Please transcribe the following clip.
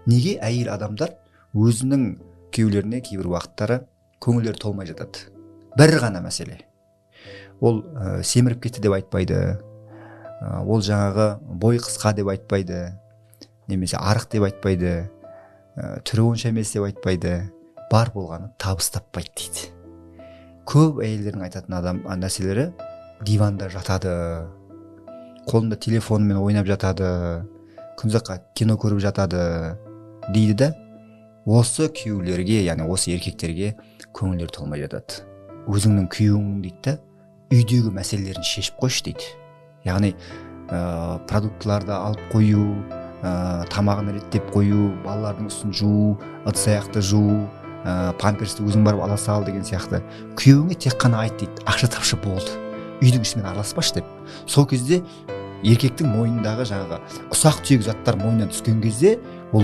Неге әйел адамдар өзінің күйеулеріне кейбір уақыттары көңілдері толмай жатады? Бір ғана мәселе. Ол семіріп кетті деп айтпайды, ол жаңағы бой қысқа деп айтпайды, немесе арық деп айтпайды, түрі онша емес деп айтпайды, бар болғаны табыс таппайды дейді. Көп әйелдердің айтатын нәрселері диванда жатады, қолында телефонмен ойнап жатады, күнзаққа кино көріп жатады дейді да, осы күйеулерге, яғни осы еркектерге көңілдері толмай жатады. Өзіңнің күйеуің дейді да, үйдегі мәселелерін шешіп қойшы дейді. Яғни продуктыларды алып қою, тамағын реттеп қою, балалардың үстін жуу, ыдыс аяқты жуу, памперсті өзің барып ала сал деген сияқты. Күйеуіңе тек қана айт дейді, ақша тапшы болды, үйдің ішімен араласпашы деп. Сол кезде еркектің мойнындағы жаңағы ұсақ түйек заттар мойнынан түскен кезде